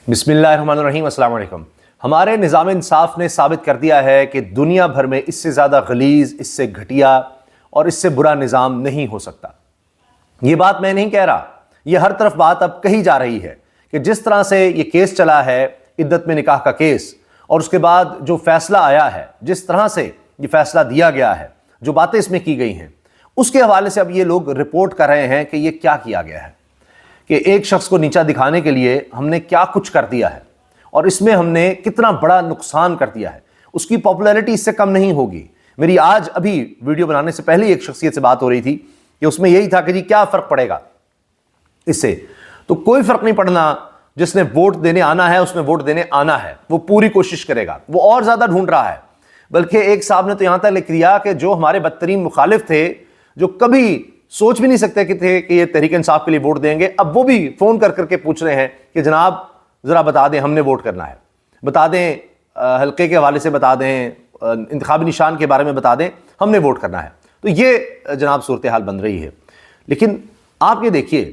بسم اللہ الرحمن الرحیم۔ السلام علیکم۔ ہمارے نظام انصاف نے ثابت کر دیا ہے کہ دنیا بھر میں اس سے زیادہ غلیظ، اس سے گھٹیا اور اس سے برا نظام نہیں ہو سکتا۔ یہ بات میں نہیں کہہ رہا، یہ ہر طرف بات اب کہی جا رہی ہے کہ جس طرح سے یہ کیس چلا ہے، عدت میں نکاح کا کیس، اور اس کے بعد جو فیصلہ آیا ہے، جس طرح سے یہ فیصلہ دیا گیا ہے، جو باتیں اس میں کی گئی ہیں، اس کے حوالے سے اب یہ لوگ رپورٹ کر رہے ہیں کہ یہ کیا کیا گیا ہے، کہ ایک شخص کو نیچا دکھانے کے لیے ہم نے کیا کچھ کر دیا ہے اور اس میں ہم نے کتنا بڑا نقصان کر دیا ہے۔ اس کی پاپولیرٹی اس سے کم نہیں ہوگی۔ میری آج ابھی ویڈیو بنانے سے پہلے ایک شخصیت سے بات ہو رہی تھی کہ اس میں یہی تھا کہ جی کیا فرق پڑے گا اس سے؟ تو کوئی فرق نہیں پڑنا۔ جس نے ووٹ دینے آنا ہے اس نے ووٹ دینے آنا ہے، وہ پوری کوشش کرے گا، وہ اور زیادہ ڈھونڈ رہا ہے۔ بلکہ ایک صاحب نے تو یہاں تک لکھ دیا کہ جو ہمارے بدترین مخالف تھے، جو کبھی سوچ بھی نہیں سکتے کہ تھے کہ یہ تحریک انصاف کے لیے ووٹ دیں گے، اب وہ بھی فون کر کے پوچھ رہے ہیں کہ جناب ذرا بتا دیں ہم نے ووٹ کرنا ہے، بتا دیں حلقے کے حوالے سے، بتا دیں انتخابی نشان کے بارے میں، بتا دیں ہم نے ووٹ کرنا ہے۔ تو یہ جناب صورتحال بن رہی ہے۔ لیکن آپ یہ دیکھیے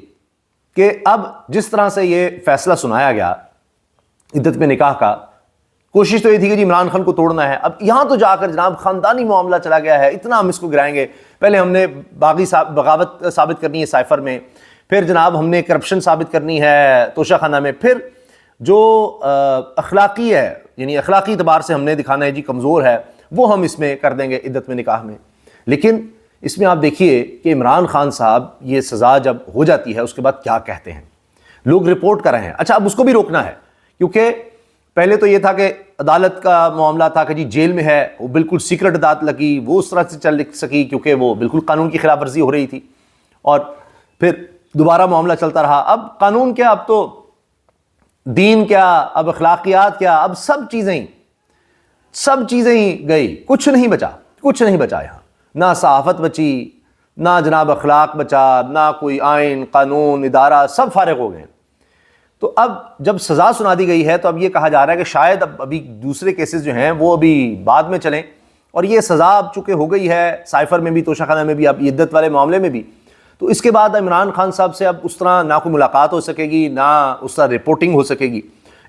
کہ اب جس طرح سے یہ فیصلہ سنایا گیا عدت میں نکاح کا، کوشش تو یہ تھی کہ جی عمران خان کو توڑنا ہے۔ اب یہاں تو جا کر جناب خاندانی معاملہ چلا گیا ہے، اتنا ہم اس کو گرائیں گے۔ پہلے ہم نے بغاوت ثابت کرنی ہے سائفر میں، پھر جناب ہم نے کرپشن ثابت کرنی ہے توشہ خانہ میں، پھر جو اخلاقی ہے، یعنی اخلاقی اعتبار سے ہم نے دکھانا ہے جی کمزور ہے، وہ ہم اس میں کر دیں گے عدت میں نکاح میں۔ لیکن اس میں آپ دیکھیے کہ عمران خان صاحب یہ سزا جب ہو جاتی ہے اس کے بعد کیا کہتے ہیں۔ لوگ رپورٹ کر رہے ہیں۔ اچھا، اب اس کو بھی روکنا ہے، کیونکہ پہلے تو یہ تھا کہ عدالت کا معاملہ تھا کہ جی جیل میں ہے، وہ بالکل سیکرٹ عدالت لگی، وہ اس طرح سے چل سکی کیونکہ وہ بالکل قانون کی خلاف ورزی ہو رہی تھی، اور پھر دوبارہ معاملہ چلتا رہا۔ اب قانون کیا، اب تو دین کیا، اب اخلاقیات کیا، اب سب چیزیں ہی گئی، کچھ نہیں بچا یہاں۔ نہ صحافت بچی، نہ جناب اخلاق بچا، نہ کوئی آئین، قانون، ادارہ، سب فارغ ہو گئے۔ تو اب جب سزا سنا دی گئی ہے تو اب یہ کہا جا رہا ہے کہ شاید ابھی دوسرے کیسز جو ہیں وہ ابھی بعد میں چلیں، اور یہ سزا اب چونکہ ہو گئی ہے سائفر میں بھی، توشہ خانہ میں بھی، اب عدت والے معاملے میں بھی، تو اس کے بعد عمران خان صاحب سے اب اس طرح نہ کوئی ملاقات ہو سکے گی، نہ اس طرح رپورٹنگ ہو سکے گی۔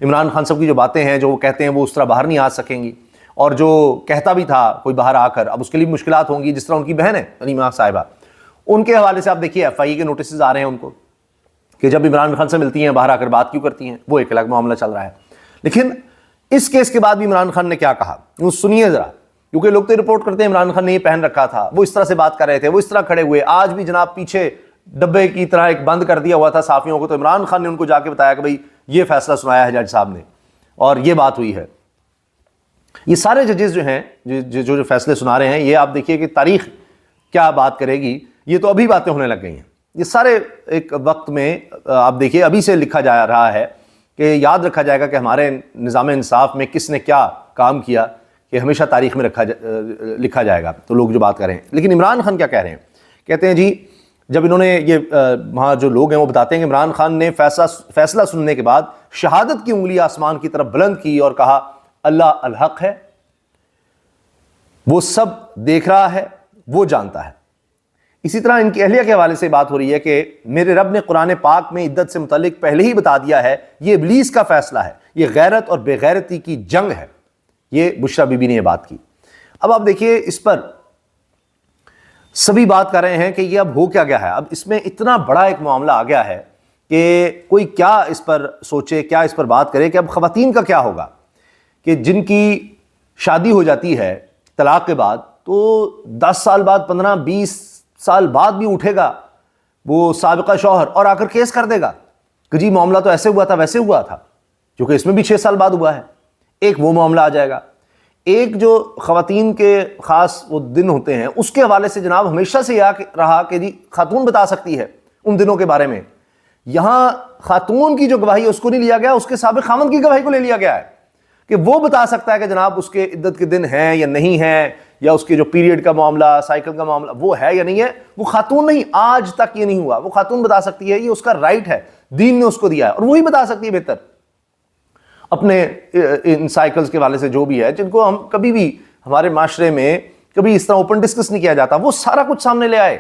عمران خان صاحب کی جو باتیں ہیں، جو وہ کہتے ہیں، وہ اس طرح باہر نہیں آ سکیں گی، اور جو کہتا بھی تھا کوئی باہر آ کر، اب اس کے لیے مشکلات ہوں گی۔ جس طرح ان کی بہن ہے علیمہ صاحبہ، ان کے حوالے سے آپ دیکھیے ایف آئی اے کے نوٹسز آ رہے ہیں ان کو کہ جب عمران خان سے ملتی ہیں باہر آ کر بات کیوں کرتی ہیں، وہ ایک الگ معاملہ چل رہا ہے۔ لیکن اس کیس کے بعد بھی عمران خان نے کیا کہا، وہ سنیے ذرا، کیونکہ لوگ تو رپورٹ کرتے ہیں عمران خان نے یہ پہن رکھا تھا، وہ اس طرح سے بات کر رہے تھے، وہ اس طرح کھڑے ہوئے۔ آج بھی جناب پیچھے ڈبے کی طرح ایک بند کر دیا ہوا تھا صحافیوں کو، تو عمران خان نے ان کو جا کے بتایا کہ بھائی یہ فیصلہ سنایا ہے جج صاحب نے اور یہ بات ہوئی ہے۔ یہ سارے ججز جو ہیں جو فیصلے سنا رہے ہیں، یہ آپ دیکھیے کہ تاریخ کیا بات کرے گی۔ یہ تو ابھی باتیں ہونے لگ گئی ہیں، یہ سارے ایک وقت میں آپ دیکھیے ابھی سے لکھا جا رہا ہے کہ یاد رکھا جائے گا کہ ہمارے نظام انصاف میں کس نے کیا کام کیا، کہ ہمیشہ تاریخ میں لکھا جائے گا۔ تو لوگ جو بات کر رہے ہیں، لیکن عمران خان کیا کہہ رہے ہیں؟ کہتے ہیں جی جب انہوں نے یہ وہاں جو لوگ ہیں وہ بتاتے ہیں کہ عمران خان نے فیصلہ سننے کے بعد شہادت کی انگلی آسمان کی طرف بلند کی اور کہا اللہ الحق ہے، وہ سب دیکھ رہا ہے، وہ جانتا ہے۔ اسی طرح ان کی اہلیہ کے حوالے سے بات ہو رہی ہے کہ میرے رب نے قرآن پاک میں عدت سے متعلق پہلے ہی بتا دیا ہے، یہ ابلیس کا فیصلہ ہے، یہ غیرت اور بے غیرتی کی جنگ ہے۔ یہ بشرا بی بی نے یہ بات کی۔ اب آپ دیکھیے اس پر سبھی بات کر رہے ہیں کہ یہ اب ہو کیا گیا ہے۔ اب اس میں اتنا بڑا ایک معاملہ آ گیا ہے کہ کوئی کیا اس پر سوچے، کیا اس پر بات کرے کہ اب خواتین کا کیا ہوگا، کہ جن کی شادی ہو جاتی ہے طلاق کے بعد، تو 10 سال بعد، 15-20 سال بعد بھی اٹھے گا وہ سابقہ شوہر اور آ کر کیس کر دے گا کہ جی معاملہ تو ایسے ہوا تھا، ویسے ہوا تھا، کیونکہ اس میں بھی 6 سال بعد ہوا ہے۔ ایک وہ معاملہ آ جائے گا۔ ایک جو خواتین کے خاص وہ دن ہوتے ہیں، اس کے حوالے سے جناب ہمیشہ سے یہ رہا کہ جی خاتون بتا سکتی ہے ان دنوں کے بارے میں۔ یہاں خاتون کی جو گواہی ہے اس کو نہیں لیا گیا، اس کے سابق خاوند کی گواہی کو لے لیا گیا ہے کہ وہ بتا سکتا ہے کہ جناب اس کے عدت کے دن ہیں یا نہیں ہیں، یا اس کے جو پیریڈ کا معاملہ، سائیکل کا معاملہ وہ ہے یا نہیں ہے۔ وہ خاتون نہیں، آج تک یہ نہیں ہوا، وہ خاتون بتا سکتی ہے، یہ اس کا رائٹ ہے، دین نے اس کو دیا ہے، اور وہی بتا سکتی ہے بہتر اپنے ان سائیکلز کے حوالے سے جو بھی ہے، جن کو ہم کبھی بھی ہمارے معاشرے میں کبھی اس طرح اوپن ڈسکس نہیں کیا جاتا، وہ سارا کچھ سامنے لے آئے۔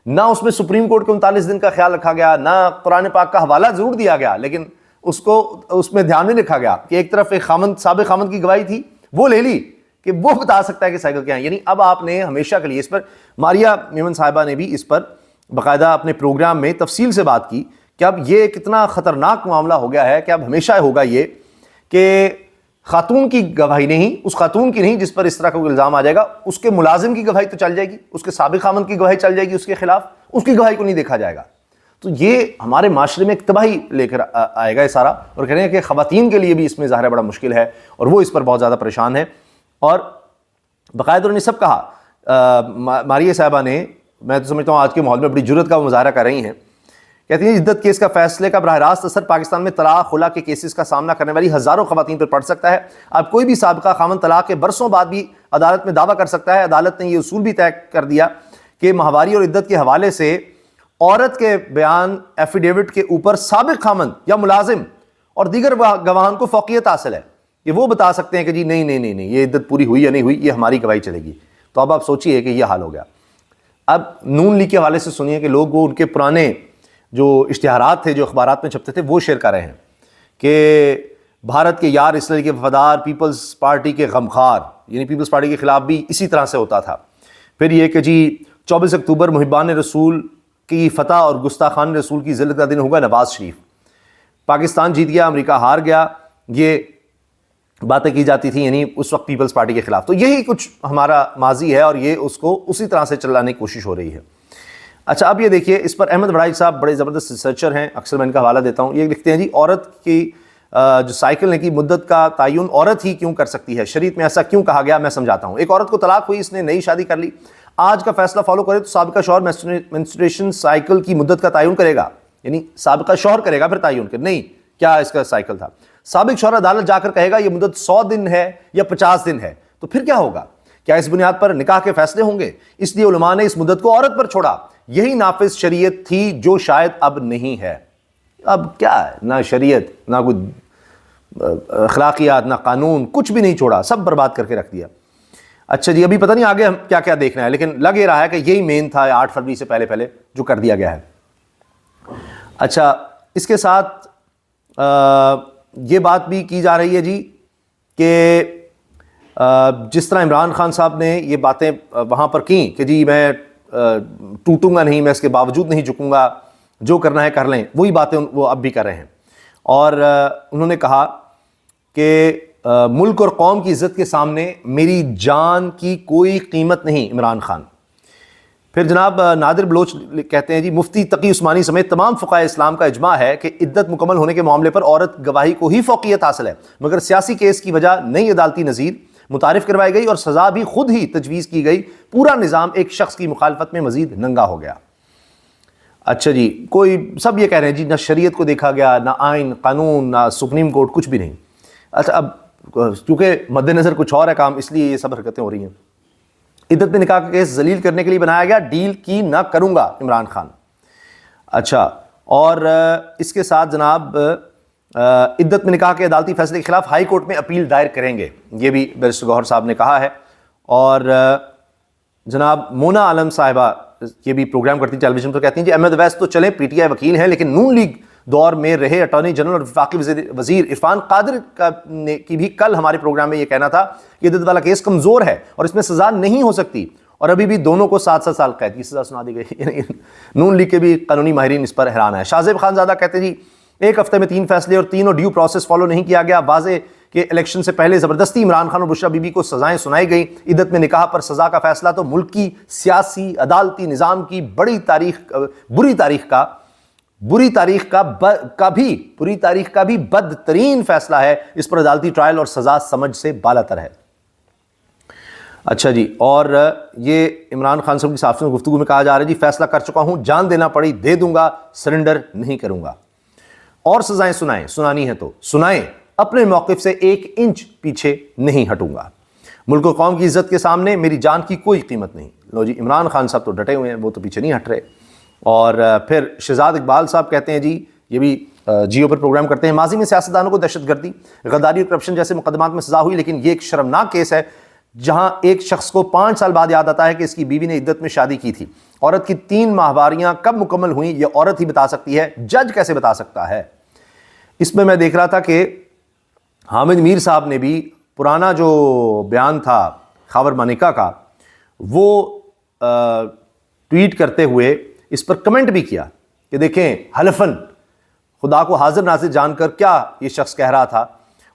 نہ اس میں سپریم کورٹ کے 39 دن کا خیال رکھا گیا، نہ قرآن پاک کا حوالہ ضرور دیا گیا، لیکن اس کو اس میں دھیان میں رکھا گیا کہ ایک طرف ایک خامند سابق خامند کی گواہی تھی وہ لے لی کہ وہ بتا سکتا ہے کہ سائیکل کیا ہے. یعنی اب آپ نے ہمیشہ کے لیے اس پر, ماریا میمن صاحبہ نے بھی اس پر باقاعدہ اپنے پروگرام میں تفصیل سے بات کی کہ اب یہ کتنا خطرناک معاملہ ہو گیا ہے کہ اب ہمیشہ ہوگا یہ کہ خاتون کی گواہی نہیں, اس خاتون کی نہیں جس پر اس طرح کا کوئی الزام آ جائے گا, اس کے ملازم کی گواہی تو چل جائے گی, اس کے سابق خامند کی گواہی چل جائے گی اس کے خلاف, اس کی گواہی کو نہیں دیکھا جائے گا. تو یہ ہمارے معاشرے میں ایک تباہی لے کر آئے گا یہ سارا, اور کہہ رہے ہیں کہ خواتین کے لیے بھی اس میں ظاہر بڑا مشکل ہے اور وہ اس پر بہت زیادہ پریشان ہے. اور باقاعدہ انہوں نے سب کہا, ماریہ صاحبہ نے, میں تو سمجھتا ہوں آج کے ماحول میں بڑی جرأت کا مظاہرہ کر رہی ہیں, کہتی ہیں عدت کیس کا فیصلے کا براہ راست اثر پاکستان میں طلاق خلا کے کیسز کا سامنا کرنے والی ہزاروں خواتین پر پڑ سکتا ہے. اب کوئی بھی سابقہ خامند طلاق کے برسوں بعد بھی عدالت میں دعویٰ کر سکتا ہے. عدالت نے یہ اصول بھی طے کر دیا کہ ماہواری اور عدت کے حوالے سے عورت کے بیان ایفیڈیوٹ کے اوپر سابق خامند یا ملازم اور دیگر گواہان کو فوقیت حاصل ہے کہ وہ بتا سکتے ہیں کہ جی نہیں یہ عدت پوری ہوئی یا نہیں ہوئی, یہ ہماری گواہی چلے گی. تو اب آپ سوچئے کہ یہ حال ہو گیا. اب نون لیگ کے حوالے سے سنیے کہ لوگ وہ ان کے پرانے جو اشتہارات تھے جو اخبارات میں چھپتے تھے وہ شیئر کر رہے ہیں کہ بھارت کے یار, اسرائیل کے وفادار, پیپلز پارٹی کے غمخوار, یعنی پیپلز پارٹی کے خلاف بھی اسی طرح سے ہوتا تھا. پھر یہ کہ جی 24 اکتوبر محبان رسول کی فتح اور گستاخان رسول کی ذلت کا دن ہوگا نواز شریف, پاکستان جیت گیا امریکہ ہار گیا, یہ باتیں کی جاتی تھیں یعنی اس وقت پیپلز پارٹی کے خلاف. تو یہی کچھ ہمارا ماضی ہے اور یہ اس کو اسی طرح سے چلانے کی کوشش ہو رہی ہے. اچھا اب یہ دیکھیے, اس پر احمد وڑائی صاحب بڑے زبردست ریسرچر ہیں, اکثر میں ان کا حوالہ دیتا ہوں. یہ لکھتے ہیں جی عورت کی جو سائیکل نے کی مدت کا تعین عورت ہی کیوں کر سکتی ہے, شریعت میں ایسا کیوں کہا گیا, میں سمجھاتا ہوں. ایک عورت کو طلاق ہوئی, اس نے نئی شادی کر لی, آج کا فیصلہ فالو کرے تو سابقہ شوہر منسٹریشن سائیکل کی مدت کا تعین کرے گا, یعنی سابقہ شوہر کرے گا پھر تعین کہ نہیں کیا اس کا سائیکل تھا. سابق شوہر عدالت جا کر کہے گا یہ مدت 100 دن ہے یا 50 دن ہے, تو پھر کیا ہوگا, کیا اس بنیاد پر نکاح کے فیصلے ہوں گے؟ اس لیے علماء نے اس مدت کو عورت پر چھوڑا. یہی نافذ شریعت تھی جو شاید اب نہیں ہے. اب کیا ہے, نہ شریعت نہ کوئی اخلاقیات نہ قانون, کچھ بھی نہیں چھوڑا, سب برباد کر کے رکھ دیا. اچھا جی ابھی پتہ نہیں آگے ہم کیا کیا دیکھنا ہے, لیکن لگ یہ رہا ہے کہ یہی مین تھا 8 فروری سے پہلے جو کر دیا گیا ہے. اچھا اس کے ساتھ یہ بات بھی کی جا رہی ہے جی کہ جس طرح عمران خان صاحب نے یہ باتیں وہاں پر کیں کہ جی میں ٹوٹوں گا نہیں, میں اس کے باوجود نہیں جھکوں گا, جو کرنا ہے کر لیں, وہی باتیں وہ اب بھی کر رہے ہیں. اور انہوں نے کہا کہ ملک اور قوم کی عزت کے سامنے میری جان کی کوئی قیمت نہیں عمران خان. پھر جناب نادر بلوچ کہتے ہیں جی مفتی تقی عثمانی سمیت تمام فقہائے اسلام کا اجماع ہے کہ عدت مکمل ہونے کے معاملے پر عورت گواہی کو ہی فوقیت حاصل ہے, مگر سیاسی کیس کی وجہ نئی عدالتی نظیر متعارف کروائی گئی اور سزا بھی خود ہی تجویز کی گئی. پورا نظام ایک شخص کی مخالفت میں مزید ننگا ہو گیا. اچھا جی کوئی سب یہ کہہ رہے ہیں جی نہ شریعت کو دیکھا گیا, نہ آئین قانون, نہ سپریم کورٹ, کچھ بھی نہیں. اچھا اب کیونکہ مد نظر کچھ اور ہے کام, اس لیے یہ سب حرکتیں ہو رہی ہیں. عدت میں نکاح کا کیس ذلیل کرنے کے لیے بنایا گیا, ڈیل کی نہ کروں گا عمران خان. اچھا اور اس کے ساتھ جناب عدت میں نکاح کے عدالتی فیصلے کے خلاف ہائی کورٹ میں اپیل دائر کریں گے, یہ بھی بیرسٹر گوہر صاحب نے کہا ہے. اور جناب مونا عالم صاحبہ یہ بھی پروگرام کرتی ٹیلی ویژن پر, کہتی ہیں جی احمد اویس تو چلیں پی ٹی آئی وکیل ہیں, لیکن نون لیگ دور میں رہے اٹارنی جنرل اور وفاقی وزیر عرفان قادر کی بھی کل ہمارے پروگرام میں یہ کہنا تھا کہ عدت والا کیس کمزور ہے اور اس میں سزا نہیں ہو سکتی, اور ابھی بھی دونوں کو 7 سال قید کی سزا سنا دی گئی. نون لیگ کے بھی قانونی ماہرین اس پر حیران ہے. شاہزیب خان زادہ کہتے ہیں جی 1 ہفتے میں 3 فیصلے اور تینوں ڈیو پروسیس فالو نہیں کیا گیا. واضح کہ الیکشن سے پہلے زبردستی عمران خان اور بشرا بی بی کو سزائیں سنائی گئیں. عدت میں نکاح پر سزا کا فیصلہ تو ملک کی سیاسی عدالتی نظام کی بری تاریخ کا بھی بدترین فیصلہ ہے. اس پر عدالتی ٹرائل اور سزا سمجھ سے بالاتر ہے. اچھا جی اور یہ عمران خان صاحب کی صحافیوں سے گفتگو میں کہا جا رہا ہے جی فیصلہ کر چکا ہوں, جان دینا پڑی دے دوں گا, سرنڈر نہیں کروں گا. اور سزائیں سنانی ہے تو سنائیں, اپنے موقف سے 1 انچ پیچھے نہیں ہٹوں گا. ملک و قوم کی عزت کے سامنے میری جان کی کوئی قیمت نہیں. لو جی عمران خان صاحب تو ڈٹے ہوئے ہیں, وہ تو پیچھے نہیں ہٹ رہے. اور پھر شہزاد اقبال صاحب کہتے ہیں جی, یہ بھی جیو پر پروگرام کرتے ہیں, ماضی میں سیاستدانوں کو دہشت گردی, غداری اور کرپشن جیسے مقدمات میں سزا ہوئی, لیکن یہ ایک شرمناک کیس ہے جہاں ایک شخص کو 5 سال بعد یاد آتا ہے کہ اس کی بیوی نے عدت میں شادی کی تھی. عورت کی 3 ماہواریاں کب مکمل ہوئیں یہ عورت ہی بتا سکتی ہے, جج کیسے بتا سکتا ہے. اس میں دیکھ رہا تھا کہ حامد میر صاحب نے بھی پرانا جو بیان تھا خاور مانیکا کا وہ ٹویٹ کرتے ہوئے اس پر کمنٹ بھی کیا کہ دیکھیں حلفاً خدا کو حاضر ناظر جان کر کیا یہ شخص کہہ رہا تھا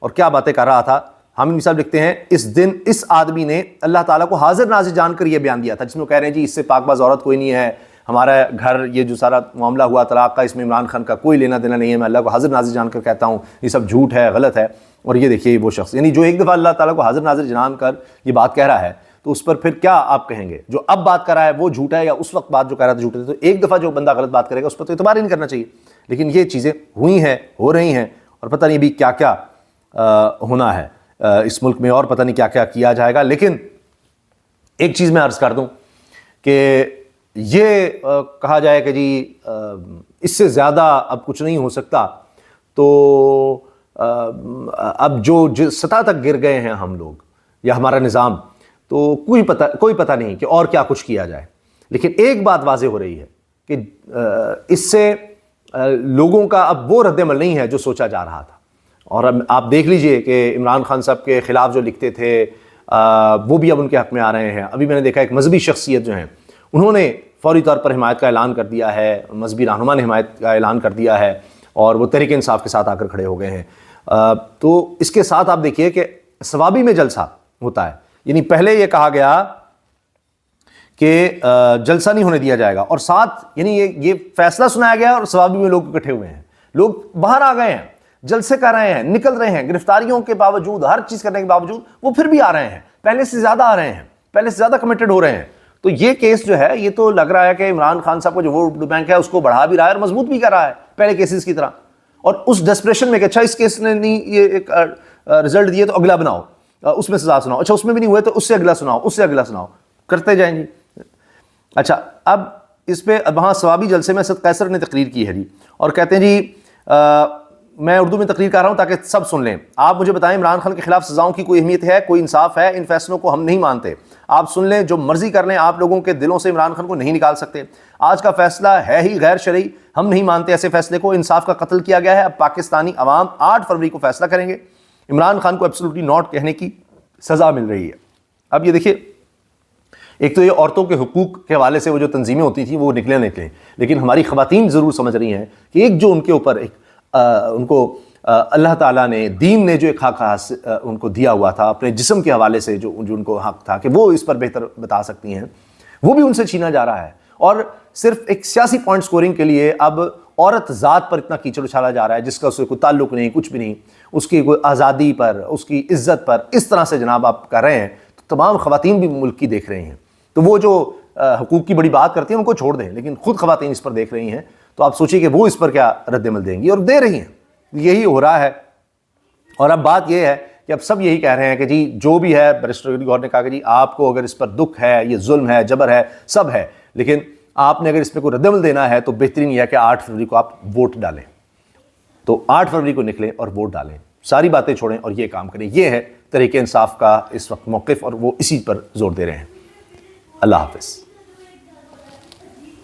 اور کیا باتیں کر رہا تھا. حامد میر صاحب لکھتے ہیں اس دن اس آدمی نے اللہ تعالیٰ کو حاضر ناظر جان کر یہ بیان دیا تھا جس میں کہہ رہے ہیں جی اس سے پاک باز عورت کوئی نہیں ہے, ہمارا گھر یہ جو سارا معاملہ ہوا طلاق کا اس میں عمران خان کا کوئی لینا دینا نہیں ہے, میں اللہ کو حاضر ناظر جان کر کہتا ہوں یہ سب جھوٹ ہے, غلط ہے. اور یہ دیکھیے وہ شخص یعنی جو ایک دفعہ اللہ تعالیٰ کو حاضر ناظر جان کر یہ بات کہہ رہا ہے تو اس پر پھر کیا آپ کہیں گے جو اب بات کر رہا ہے وہ جھوٹا ہے یا اس وقت بات جو کہہ رہا تھا جھوٹا ہے. تو ایک دفعہ جو بندہ غلط بات کرے گا اس پر تو اعتبار ہی نہیں کرنا چاہیے. لیکن یہ چیزیں ہوئی ہیں, ہو رہی ہیں, اور پتہ نہیں بھی کیا کیا ہونا ہے اس ملک میں, اور پتہ نہیں کیا کیا کیا جائے گا. لیکن ایک چیز میں عرض کر دوں کہ یہ کہا جائے کہ جی اس سے زیادہ اب کچھ نہیں ہو سکتا, تو اب جو سطح تک گر گئے ہیں ہم لوگ یا ہمارا نظام, تو کوئی پتہ نہیں کہ اور کیا کچھ کیا جائے. لیکن ایک بات واضح ہو رہی ہے کہ اس سے لوگوں کا اب وہ رد عمل نہیں ہے جو سوچا جا رہا تھا. اور اب آپ دیکھ لیجئے کہ عمران خان صاحب کے خلاف جو لکھتے تھے وہ بھی اب ان کے حق میں آ رہے ہیں. ابھی میں نے دیکھا ایک مذہبی شخصیت جو ہیں انہوں نے فوری طور پر حمایت کا اعلان کر دیا ہے, مذہبی رہنما نے حمایت کا اعلان کر دیا ہے اور وہ تحریک انصاف کے ساتھ آ کر کھڑے ہو گئے ہیں. تو اس کے ساتھ آپ دیکھیے کہ ثوابی میں جلسہ ہوتا ہے, یعنی پہلے یہ کہا گیا کہ جلسہ نہیں ہونے دیا جائے گا, اور ساتھ یعنی یہ فیصلہ سنایا گیا اور ثوابی میں لوگ اکٹھے ہوئے ہیں, لوگ باہر آ گئے ہیں, جلسے کر رہے ہیں, نکل رہے ہیں, گرفتاریوں کے باوجود, ہر چیز کرنے کے باوجود وہ پھر بھی آ رہے ہیں, پہلے سے زیادہ آ رہے ہیں, پہلے سے زیادہ کمیٹڈ ہو رہے ہیں. تو یہ کیس جو ہے یہ تو لگ رہا ہے کہ عمران خان صاحب کو جو ووٹ بینک ہے اس کو بڑھا بھی رہا ہے اور مضبوط بھی کر رہا ہے پہلے کیسز کی طرح. اور اس ڈسپریشن میں کہ اچھا اس کیس نے نہیں یہ ایک رزلٹ دیے تو اگلا بناؤ, اس میں سزا سناؤ, اچھا اس میں بھی نہیں ہوئے تو اس سے اگلا سناؤ, اس سے اگلا سناؤ, کرتے جائیں گے. اچھا اب اس پہ وہاں ثوابی جلسے میں سید قیصر نے تقریر کی ہے جی, اور کہتے ہیں جی میں اردو میں تقریر کر رہا ہوں تاکہ سب سن لیں. آپ مجھے بتائیں عمران خان کے خلاف سزاؤں کی کوئی اہمیت ہے, کوئی انصاف ہے؟ ان فیصلوں کو ہم نہیں مانتے. آپ سن لیں, جو مرضی کر لیں, آپ لوگوں کے دلوں سے عمران خان کو نہیں نکال سکتے. آج کا فیصلہ ہے ہی غیر شرعی, ہم نہیں مانتے ایسے فیصلے کو. انصاف کا قتل کیا گیا ہے. اب پاکستانی عوام 8 فروری کو فیصلہ کریں گے. عمران خان کو ایبسولوٹلی ناٹ کہنے کی سزا مل رہی ہے. اب یہ دیکھیے, ایک تو یہ عورتوں کے حقوق کے حوالے سے وہ جو تنظیمیں ہوتی تھیں وہ نکلیں, لیکن ہماری خواتین ضرور سمجھ رہی ہیں کہ ایک جو ان کے اوپر ایک ان کو اللہ تعالیٰ نے, دین نے جو ایک حق ان کو دیا ہوا تھا اپنے جسم کے حوالے سے, جو ان کو حق تھا کہ وہ اس پر بہتر بتا سکتی ہیں, وہ بھی ان سے چھینا جا رہا ہے. اور صرف ایک سیاسی پوائنٹ سکورنگ کے لیے اب عورت ذات پر اتنا کیچڑ اچھالا جا رہا ہے جس کا اس سے کوئی تعلق نہیں, کچھ بھی نہیں, اس کی کوئی آزادی پر, اس کی عزت پر اس طرح سے جناب آپ کر رہے ہیں. تو تمام خواتین بھی ملک کی دیکھ رہی ہیں, تو وہ جو حقوق کی بڑی بات کرتی ہیں ان کو چھوڑ دیں, لیکن خود خواتین اس پر دیکھ رہی ہیں, تو آپ سوچیں کہ وہ اس پر کیا رد عمل دیں گی, اور دے رہی ہیں. یہی ہو رہا ہے. اور اب بات یہ ہے کہ اب سب یہی کہہ رہے ہیں کہ جی جو بھی ہے, بیرسٹر گور نے کہا کہ جی آپ کو اگر اس پر دکھ ہے, یہ ظلم ہے, جبر ہے, سب ہے, لیکن آپ نے اگر اس پہ کوئی رد عمل دینا ہے تو بہترین یہ ہے کہ 8 فروری کو آپ ووٹ ڈالیں. تو 8 فروری کو نکلیں اور ووٹ ڈالیں, ساری باتیں چھوڑیں اور یہ کام کریں. یہ ہے تحریک انصاف کا اس وقت موقف, اور وہ اسی پر زور دے رہے ہیں. اللہ حافظ.